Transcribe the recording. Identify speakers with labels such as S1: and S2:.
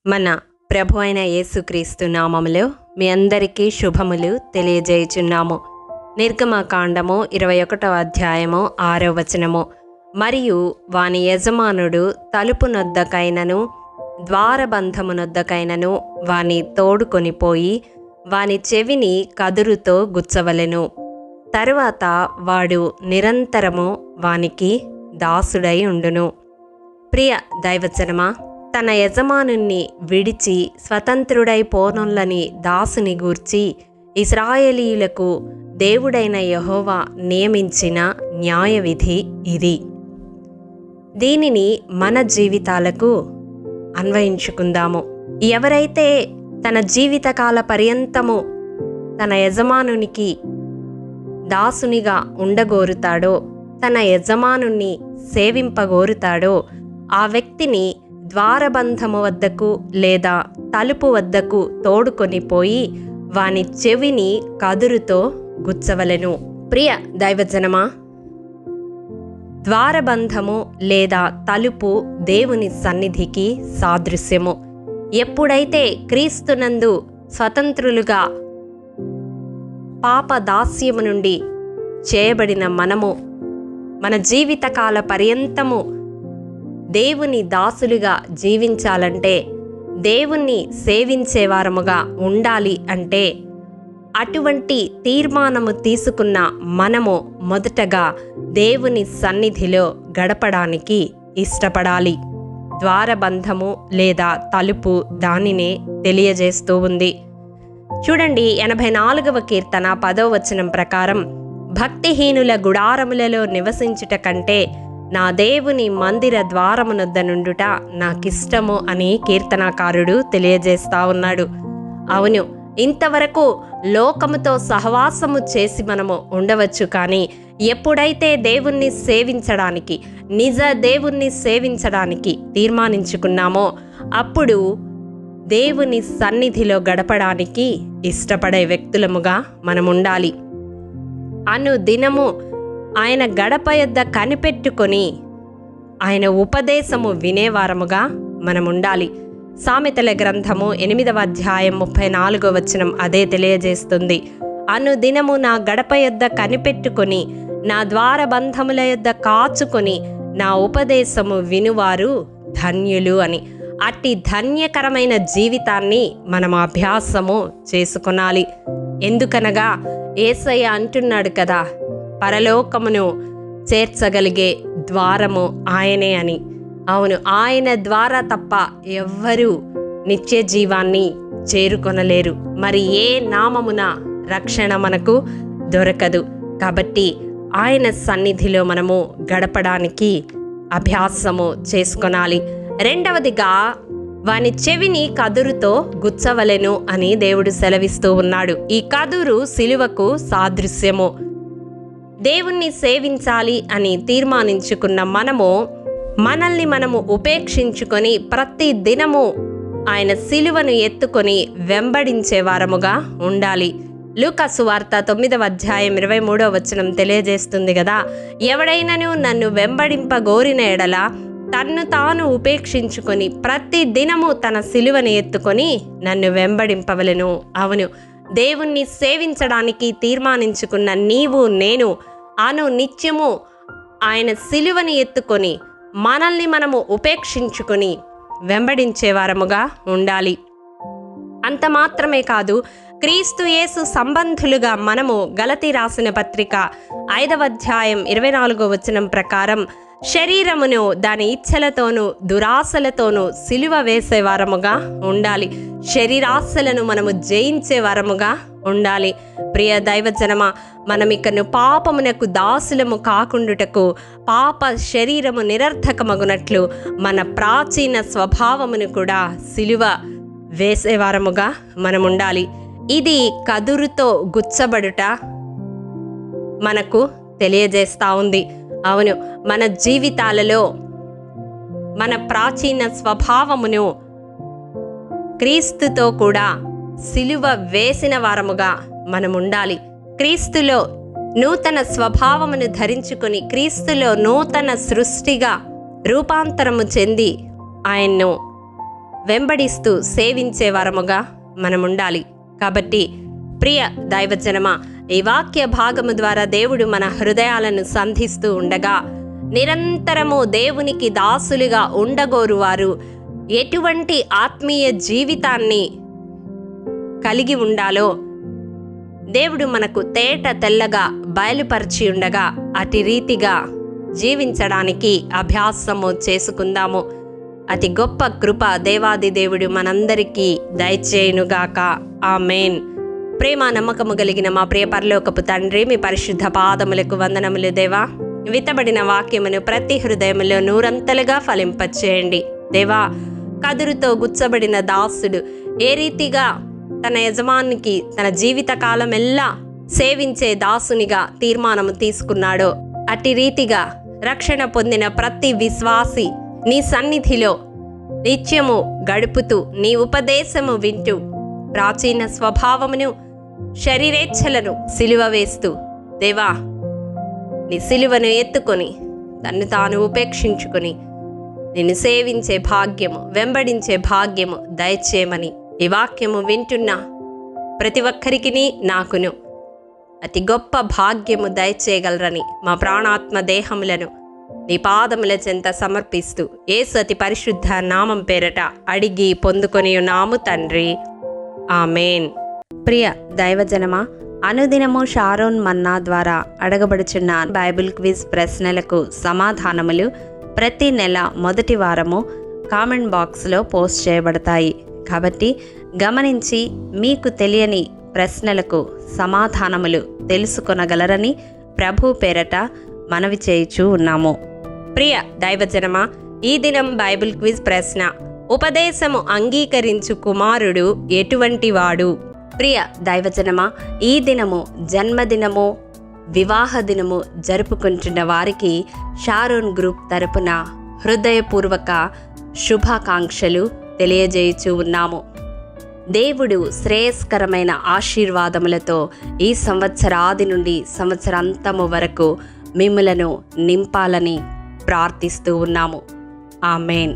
S1: మన ప్రభు అయిన యేసుక్రీస్తు నామములో మీ అందరికీ శుభములు తెలియజేయుచున్నాము. నిర్గమకాండము 21వ అధ్యాయము 6వ వచనము. మరియు వాని యజమానుడు తలుపునొద్దకైనను ద్వారబంధమునొద్దకైనను వాని తోడుకొనిపోయి వాని చెవిని కదురుతో గుచ్చవలెను. తరువాత వాడు నిరంతరము వానికి దాసుడై ఉండును. ప్రియ దైవజనమా, తన యజమానుణ్ణి విడిచి స్వతంత్రుడై పోనొల్లని దాసుని గూర్చి ఇశ్రాయేలీయులకు దేవుడైన యెహోవా నియమించిన న్యాయవిధి ఇది. దీనిని మన జీవితాలకు అన్వయించుకుందాము. ఎవరైతే తన జీవితకాల పర్యంతము తన యజమానునికి దాసునిగా ఉండగోరుతాడో, తన యజమానుణ్ణి సేవింపగోరుతాడో, ఆ వ్యక్తిని ద్వారబంధము వద్దకు లేదా తలుపు వద్దకు తోడుకొనిపోయి వాని చెవిని కదురుతో గుచ్చవలెను. ప్రియ దైవజనమా, ద్వారబంధము లేదా తలుపు దేవుని సన్నిధికి సాదృశ్యము. ఎప్పుడైతే క్రీస్తునందు స్వతంత్రులుగా పాప దాస్యము నుండి చేయబడిన మనము మన జీవితకాల పర్యంతము దేవుని దాసులుగా జీవించాలంటే, దేవుణ్ణి సేవించేవారముగా ఉండాలి అంటే, అటువంటి తీర్మానము తీసుకున్న మనము మొదటగా దేవుని సన్నిధిలో గడపడానికి ఇష్టపడాలి. ద్వారబంధము లేదా తలుపు దానినే తెలియజేస్తూ ఉంది. చూడండి, 84వ కీర్తన 10వ వచనం ప్రకారం, భక్తిహీనుల గుడారములలో నివసించుట కంటే నా దేవుని మందిర ద్వారమునొద్ద నుండుట నాకిష్టము అని కీర్తనాకారుడు తెలియజేస్తా ఉన్నాడు. అవును, ఇంతవరకు లోకముతో సహవాసము చేసి మనము ఉండవచ్చు, కానీ ఎప్పుడైతే దేవుణ్ణి సేవించడానికి, నిజ దేవుణ్ణి సేవించడానికి తీర్మానించుకున్నామో అప్పుడు దేవుని సన్నిధిలో గడపడానికి ఇష్టపడే వ్యక్తులముగా మనం ఉండాలి. అనుదినము ఆయన గడప యొద్ద కనిపెట్టుకొని ఆయన ఉపదేశము వినేవారముగా మనముండాలి. సామెతల గ్రంథము 8వ అధ్యాయం 34వ వచనం అదే తెలియజేస్తుంది. అనుదినము నా గడప యొద్ద కనిపెట్టుకొని నా ద్వారబంధముల యొద్ద కాచుకొని నా ఉపదేశము వినువారు ధన్యులు అని. అట్టి ధన్యకరమైన జీవితాన్ని మనం అభ్యాసము చేసుకొనాలి. ఎందుకనగా యేసయ్య అంటున్నాడు కదా, పరలోకమును చేర్చగలిగే ద్వారము ఆయనే అని. అవును, ఆయన ద్వారా తప్ప ఎవ్వరూ నిత్య జీవాన్ని చేరుకొనలేరు. మరి ఏ నామమున రక్షణ మనకు దొరకదు. కాబట్టి ఆయన సన్నిధిలో మనము గడపడానికి అభ్యాసము చేసుకొనాలి. రెండవదిగా, వాని చెవిని కదురుతో గుచ్చవలెను అని దేవుడు సెలవిస్తూ ఉన్నాడు. ఈ కదురు సిలువకు సాదృశ్యము. దేవుణ్ణి సేవించాలి అని తీర్మానించుకున్న మనల్ని మనము ఉపేక్షించుకొని ప్రతి దినము ఆయన సిలువను ఎత్తుకొని వెంబడించే వారముగా ఉండాలి. లూకా సువార్త 9వ అధ్యాయం 23వ వచనం తెలియజేస్తుంది కదా, ఎవడైనను నన్ను వెంబడింపగోరిన ఎడల తన్ను తాను ఉపేక్షించుకొని ప్రతి దినము తన సిలువను ఎత్తుకొని నన్ను వెంబడింపవలెను. అవును, దేవుణ్ణి సేవించడానికి తీర్మానించుకున్న నీవు నేను నిత్యము ఆయన సిలువని ఎత్తుకొని మనల్ని మనము ఉపేక్షించుకొని వెంబడించేవారముగా ఉండాలి. అంత మాత్రమే కాదు, క్రీస్తు యేసు సంబంధులుగా మనము గలతీ రాసిన పత్రిక 5వ అధ్యాయం 24వ వచనం ప్రకారం శరీరమును దాని ఇచ్ఛలతోనూ దురాశలతోనూ సిలువ వేసేవారముగా ఉండాలి. శరీరాశలను మనము జయించే వారముగా ఉండాలి. ప్రియ దైవజనమా, మనమికను పాపమునకు దాసులము కాకుండుటకు, పాప శరీరము నిరర్థకమగునట్లు మన ప్రాచీన స్వభావమును కూడా సిలువ వేసేవారముగా మనముండాలి. ఇది కదురుతో గుచ్చబడుట మనకు తెలియజేస్తా ఉంది. అవును, మన జీవితాలలో మన ప్రాచీన స్వభావమును క్రీస్తుతో కూడా సిలువ వేసిన వారముగా మనముండాలి. క్రీస్తులో నూతన స్వభావమును ధరించుకొని క్రీస్తులో నూతన సృష్టిగా రూపాంతరము చెంది ఆయన్ను వెంబడిస్తూ సేవించే వారముగా మనం ఉండాలి. కాబట్టి ప్రియ దైవజనమా, ఈ వాక్య భాగము ద్వారా దేవుడు మన హృదయాలను సంధిస్తూ ఉండగా, నిరంతరము దేవునికి దాసులుగా ఉండగోరువారు ఎటువంటి ఆత్మీయ జీవితాన్ని కలిగి ఉండాలో దేవుడు మనకు తేట తెల్లగా బయలుపరిచి ఉండగా, అతి రీతిగా జీవించడానికి అభ్యాసము చేసుకుందాము. అతి గొప్ప కృప దేవాది దేవుడు మనందరికీ దయచేయునుగాక. ఆమేన్. ప్రేమ నమ్మకము కలిగిన మా ప్రియ పరలోకపు తండ్రి, మీ పరిశుద్ధ పాదములకు వందనములు దేవా. విత్తబడిన వాక్యమును ప్రతి హృదయములో నూరంతలుగా ఫలింపచేయండి దేవా. కదురుతో గుచ్చబడిన దాసుడు ఏ రీతిగా తన యజమానికి తన జీవిత కాలమెల్లా సేవించే దాసునిగా తీర్మానము తీసుకున్నాడో, అట్టి రీతిగా రక్షణ పొందిన ప్రతి విశ్వాసి నీ సన్నిధిలో నిత్యము గడుపుతూ నీ ఉపదేశము వింటూ ప్రాచీన స్వభావమును శరీరేచ్ఛలను సిలువ వేస్తూ దేవా, నీ సిలువను ఎత్తుకొని తన్ను తాను ఉపేక్షించుకొని నిన్ను సేవించే భాగ్యము, వెంబడించే భాగ్యము దయచేయమని ఈ వాక్యము వింటున్న ప్రతి ఒక్కరికి నాకును అతి గొప్ప భాగ్యము దయచేయగలరని మా ప్రాణాత్మ దేహములను నీ పాదముల చెంత సమర్పిస్తూ యేసు అతి పరిశుద్ధ నామం పేరట అడిగి పొందుకొని ఉన్నాము తండ్రి. ఆమేన్. ప్రియ దైవజనమా, అనుదినము షారోన్ మన్నా ద్వారా అడగబడుచున్న బైబిల్ క్విజ్ ప్రశ్నలకు సమాధానములు ప్రతి నెల మొదటి వారము కామెంట్ బాక్స్లో పోస్ట్ చేయబడతాయి. కాబట్టి గమనించి మీకు తెలియని ప్రశ్నలకు సమాధానములు తెలుసుకొనగలరని ప్రభు పేరట మనవి చేయుచూ ఉన్నాము. ప్రియ దైవజనమా, ఈ దినం బైబిల్ క్విజ్ ప్రశ్న: ఉపదేశము అంగీకరించు కుమారుడు ఎటువంటి వాడు? ప్రియ దైవజనమా, ఈ దినము జన్మదినము, వివాహ దినము జరుపుకుంటున్న వారికి షారోన్ గ్రూప్ తరపున హృదయపూర్వక శుభాకాంక్షలు తెలియజేయుచూ ఉన్నాము. దేవుడు శ్రేయస్కరమైన ఆశీర్వాదములతో ఈ సంవత్సరాది నుండి సంవత్సరాంతము వరకు మిమ్ములను నింపాలని ప్రార్థిస్తూ ఉన్నాము. ఆమేన్.